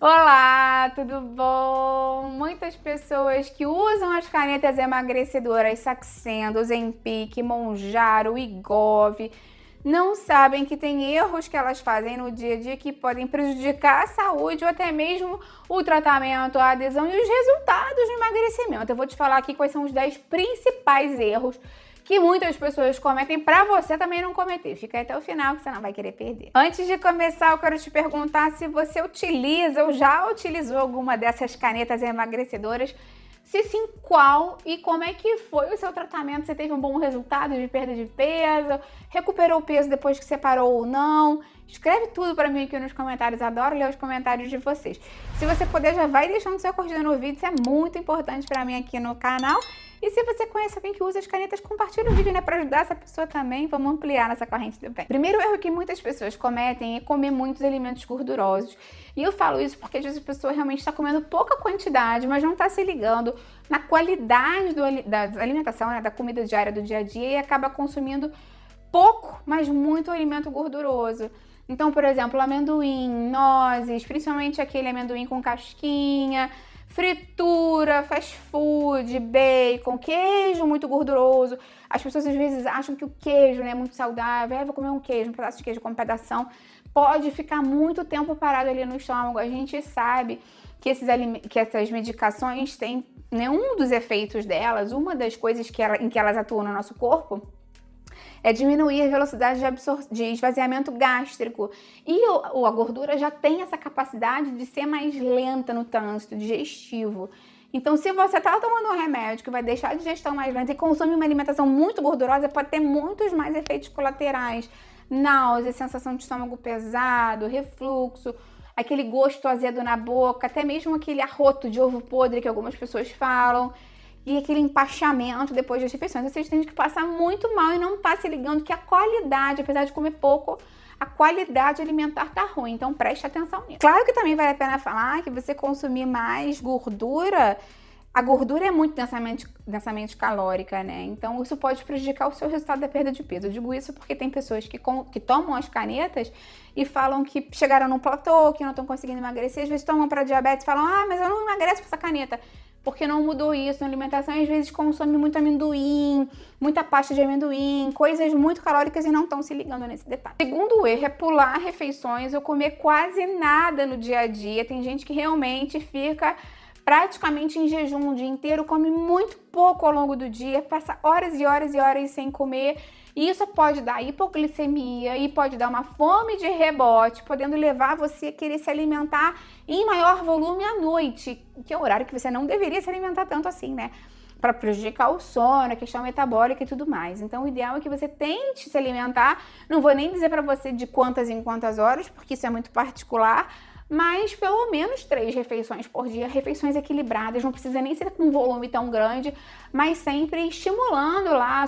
Olá, tudo bom? Muitas pessoas que usam as canetas emagrecedoras Saxenda, Ozempic, Mounjaro, Wegovy, não sabem que tem erros que elas fazem no dia a dia que podem prejudicar a saúde ou até mesmo o tratamento, a adesão e os resultados do emagrecimento. Eu vou te falar aqui quais são os 10 principais erros que muitas pessoas cometem para você também não cometer. Fica aí até o final que você não vai querer perder. Antes de começar, eu quero te perguntar se você utiliza ou já utilizou alguma dessas canetas emagrecedoras. Se sim, qual e como é que foi o seu tratamento? Você teve um bom resultado de perda de peso? Recuperou o peso depois que você parou ou não? Escreve tudo para mim aqui nos comentários, adoro ler os comentários de vocês. Se você puder, já vai deixando seu curtida no vídeo, isso é muito importante para mim aqui no canal. E se você conhece alguém que usa as canetas, compartilha o vídeo, né, para ajudar essa pessoa também. Vamos ampliar nessa corrente do bem. Primeiro erro que muitas pessoas cometem é comer muitos alimentos gordurosos. E eu falo isso porque às vezes a pessoa realmente está comendo pouca quantidade, mas não está se ligando na qualidade da alimentação, né, da comida diária do dia a dia, e acaba consumindo pouco, mas muito alimento gorduroso. Então, por exemplo, amendoim, nozes, principalmente aquele amendoim com casquinha, fritura, fast food, bacon, queijo muito gorduroso. As pessoas às vezes acham que o queijo, né, é muito saudável. Vou comer um queijo, um pedaço de queijo com um pedação. Pode ficar muito tempo parado ali no estômago. A gente sabe que essas medicações têm, né, um dos efeitos delas, uma das coisas em que elas atuam no nosso corpo, é diminuir a velocidade de esvaziamento gástrico. E a gordura já tem essa capacidade de ser mais lenta no trânsito digestivo. Então, se você está tomando um remédio que vai deixar a digestão mais lenta e consome uma alimentação muito gordurosa, pode ter muitos mais efeitos colaterais. Náusea, sensação de estômago pesado, refluxo, aquele gosto azedo na boca, até mesmo aquele arroto de ovo podre que algumas pessoas falam. E aquele empachamento depois das refeições. Vocês têm que passar muito mal e não tá se ligando que a qualidade, apesar de comer pouco, a qualidade alimentar tá ruim. Então preste atenção nisso. Claro que também vale a pena falar que você consumir mais gordura, a gordura é muito densamente calórica, né? Então isso pode prejudicar o seu resultado da perda de peso. Eu digo isso porque tem pessoas que tomam as canetas e falam que chegaram num platô, que não estão conseguindo emagrecer. Às vezes tomam para diabetes e falam, mas eu não emagreço com essa caneta. Porque não mudou isso na alimentação e às vezes consome muito amendoim, muita pasta de amendoim, coisas muito calóricas e não estão se ligando nesse detalhe. Segundo erro é pular refeições ou comer quase nada no dia a dia. Tem gente que realmente fica praticamente em jejum o dia inteiro, come muito pouco ao longo do dia, passa horas e horas e horas sem comer. E isso pode dar hipoglicemia e pode dar uma fome de rebote, podendo levar você a querer se alimentar em maior volume à noite, que é o horário que você não deveria se alimentar tanto assim, né? Para prejudicar o sono, a questão metabólica e tudo mais. Então, o ideal é que você tente se alimentar. Não vou nem dizer para você de quantas em quantas horas, porque isso é muito particular, mas pelo menos 3 refeições por dia, refeições equilibradas, não precisa nem ser com um volume tão grande, mas sempre estimulando lá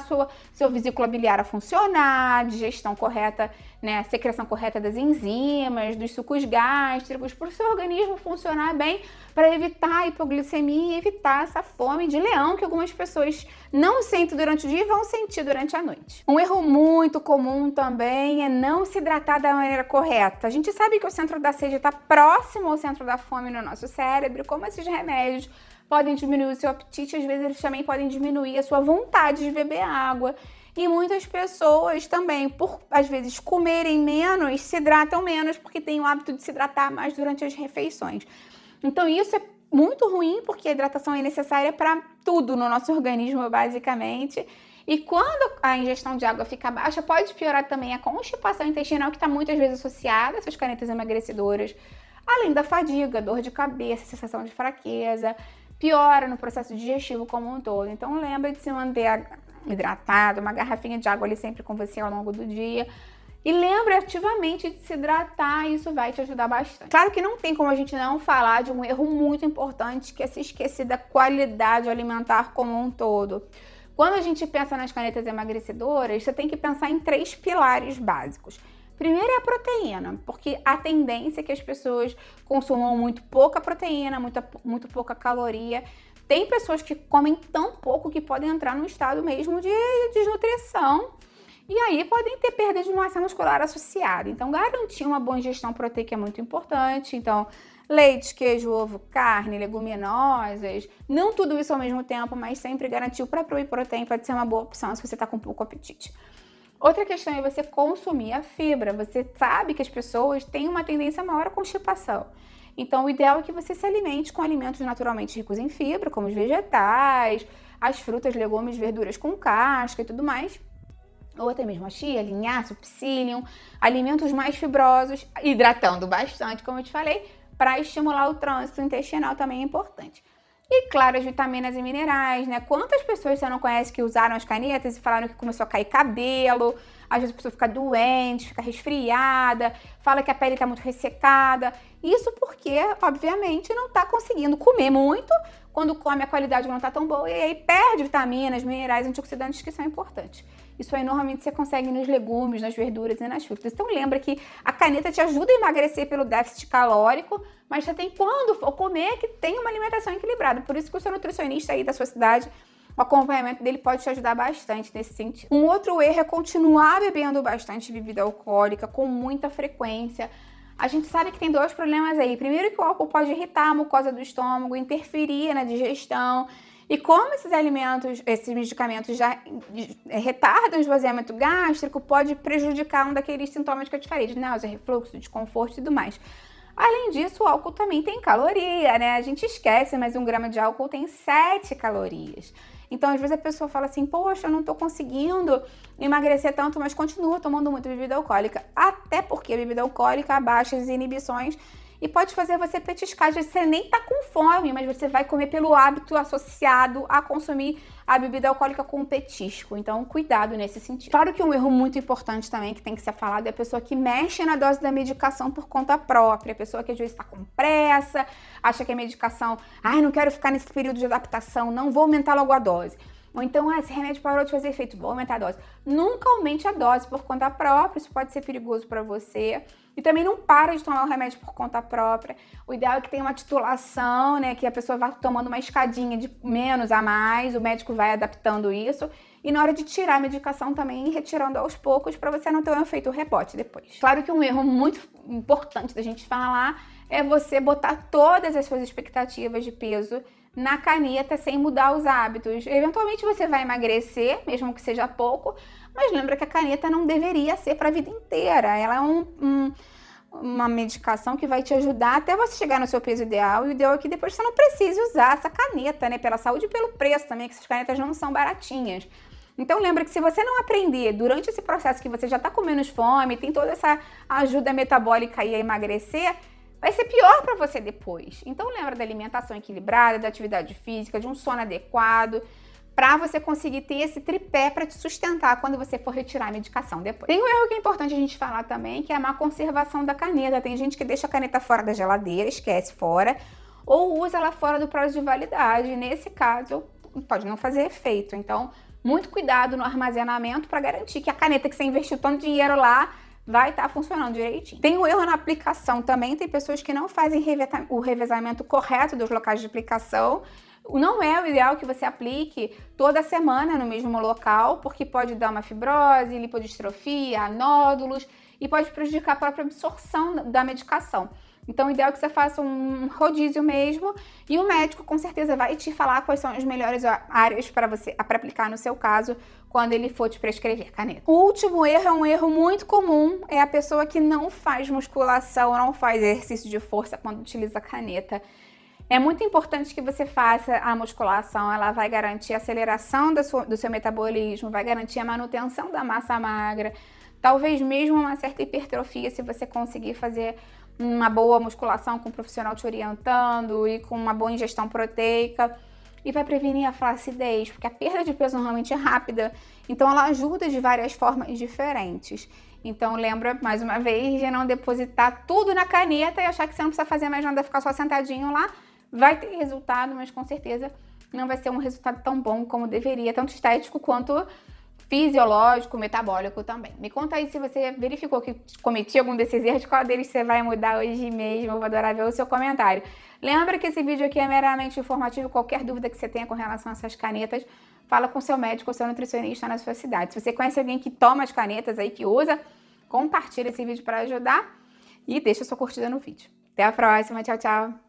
seu vesícula biliar a funcionar, digestão correta, né, a secreção correta das enzimas, dos sucos gástricos, para o seu organismo funcionar bem, para evitar a hipoglicemia e evitar essa fome de leão que algumas pessoas não sentem durante o dia e vão sentir durante a noite. Um erro muito comum também é não se hidratar da maneira correta. A gente sabe que o centro da sede está próximo ao centro da fome no nosso cérebro, como esses remédios podem diminuir o seu apetite, às vezes eles também podem diminuir a sua vontade de beber água. E muitas pessoas também, por às vezes comerem menos, se hidratam menos, porque têm o hábito de se hidratar mais durante as refeições. Então isso é muito ruim, porque a hidratação é necessária para tudo no nosso organismo, basicamente. E quando a ingestão de água fica baixa, pode piorar também a constipação intestinal, que está muitas vezes associada a essas canetas emagrecedoras, além da fadiga, dor de cabeça, sensação de fraqueza, piora no processo digestivo como um todo. Então lembra de se manter hidratado, uma garrafinha de água ali sempre com você ao longo do dia. E lembra ativamente de se hidratar, isso vai te ajudar bastante. Claro que não tem como a gente não falar de um erro muito importante, que é se esquecer da qualidade alimentar como um todo. Quando a gente pensa nas canetas emagrecedoras, você tem que pensar em 3 pilares básicos. Primeiro é a proteína, porque a tendência é que as pessoas consumam muito pouca proteína, muito pouca caloria. Tem pessoas que comem tão pouco que podem entrar num estado mesmo de desnutrição e aí podem ter perda de massa muscular associada. Então, garantir uma boa ingestão proteica é muito importante. Então, leite, queijo, ovo, carne, leguminosas, não tudo isso ao mesmo tempo, mas sempre garantir o próprio whey protein pode ser uma boa opção se você está com pouco apetite. Outra questão é você consumir a fibra. Você sabe que as pessoas têm uma tendência maior à constipação. Então, o ideal é que você se alimente com alimentos naturalmente ricos em fibra, como os vegetais, as frutas, legumes, verduras com casca e tudo mais. Ou até mesmo a chia, linhaça, psyllium, alimentos mais fibrosos, hidratando bastante, como eu te falei, para estimular o trânsito intestinal também é importante. E claro, as vitaminas e minerais, né? Quantas pessoas você não conhece que usaram as canetas e falaram que começou a cair cabelo, às vezes a pessoa fica doente, fica resfriada, fala que a pele está muito ressecada. Isso porque, obviamente, não está conseguindo comer muito, quando come a qualidade não está tão boa e aí perde vitaminas, minerais, antioxidantes que são importantes. Isso aí normalmente você consegue nos legumes, nas verduras e nas frutas. Então lembra que a caneta te ajuda a emagrecer pelo déficit calórico, mas você tem, quando for comer, que tem uma alimentação equilibrada. Por isso que o seu nutricionista aí da sua cidade, o acompanhamento dele pode te ajudar bastante nesse sentido. Um outro erro é continuar bebendo bastante bebida alcoólica com muita frequência. A gente sabe que tem dois problemas aí. Primeiro que o álcool pode irritar a mucosa do estômago, interferir na digestão. E como esses alimentos, esses medicamentos já retardam o esvaziamento gástrico, pode prejudicar um daqueles sintomas que eu te falei, de náusea, refluxo, desconforto e tudo mais. Além disso, o álcool também tem caloria, né? A gente esquece, mas 1 grama de álcool tem 7 calorias. Então, às vezes a pessoa fala assim, poxa, eu não tô conseguindo emagrecer tanto, mas continua tomando muita bebida alcoólica. Até porque a bebida alcoólica abaixa as inibições e pode fazer você petiscar, às vezes você nem tá com fome, mas você vai comer pelo hábito associado a consumir a bebida alcoólica com petisco. Então, cuidado nesse sentido. Claro que um erro muito importante também que tem que ser falado é a pessoa que mexe na dose da medicação por conta própria. A pessoa que às vezes está com pressa, acha que a medicação, não quero ficar nesse período de adaptação, não vou aumentar logo a dose. Ou então, esse remédio parou de fazer efeito, vou aumentar a dose. Nunca aumente a dose por conta própria, isso pode ser perigoso para você. E também não para de tomar o remédio por conta própria. O ideal é que tenha uma titulação, né? Que a pessoa vá tomando uma escadinha de menos a mais, o médico vai adaptando isso. E na hora de tirar a medicação também, retirando aos poucos, para você não ter um efeito rebote depois. Claro que um erro muito importante da gente falar é você botar todas as suas expectativas de peso na caneta sem mudar os hábitos. Eventualmente você vai emagrecer, mesmo que seja pouco, mas lembra que a caneta não deveria ser para a vida inteira. Ela é uma medicação que vai te ajudar até você chegar no seu peso ideal. E o ideal é que depois você não precise usar essa caneta, né? Pela saúde e pelo preço também, que essas canetas não são baratinhas. Então lembra que se você não aprender durante esse processo que você já está com menos fome, tem toda essa ajuda metabólica aí a emagrecer, vai ser pior para você depois. Então lembra da alimentação equilibrada, da atividade física, de um sono adequado, para você conseguir ter esse tripé para te sustentar quando você for retirar a medicação depois. Tem um erro que é importante a gente falar também, que é a má conservação da caneta. Tem gente que deixa a caneta fora da geladeira, esquece fora, ou usa ela fora do prazo de validade. Nesse caso, pode não fazer efeito. Então, muito cuidado no armazenamento para garantir que a caneta que você investiu tanto dinheiro lá vai estar funcionando direitinho. Tem um erro na aplicação também, tem pessoas que não fazem o revezamento correto dos locais de aplicação. Não é o ideal que você aplique toda semana no mesmo local, porque pode dar uma fibrose, lipodistrofia, nódulos e pode prejudicar a própria absorção da medicação. Então, o ideal é que você faça um rodízio mesmo e o médico com certeza vai te falar quais são as melhores áreas para você para aplicar no seu caso quando ele for te prescrever caneta. O último erro é um erro muito comum, é a pessoa que não faz musculação, não faz exercício de força quando utiliza caneta. É muito importante que você faça a musculação, ela vai garantir a aceleração do seu metabolismo, vai garantir a manutenção da massa magra, talvez mesmo uma certa hipertrofia se você conseguir fazer uma boa musculação com um profissional te orientando e com uma boa ingestão proteica. E vai prevenir a flacidez, porque a perda de peso normalmente é rápida, então ela ajuda de várias formas diferentes. Então lembra, mais uma vez, de não depositar tudo na caneta e achar que você não precisa fazer mais nada, ficar só sentadinho lá. Vai ter resultado, mas com certeza não vai ser um resultado tão bom como deveria, tanto estético quanto fisiológico, metabólico também. Me conta aí se você verificou que cometi algum desses erros, qual deles você vai mudar hoje mesmo. Eu vou adorar ver o seu comentário. Lembra que esse vídeo aqui é meramente informativo. Qualquer dúvida que você tenha com relação a essas canetas, fala com seu médico ou seu nutricionista na sua cidade. Se você conhece alguém que toma as canetas aí, que usa, compartilha esse vídeo para ajudar e deixa sua curtida no vídeo. Até a próxima. Tchau, tchau.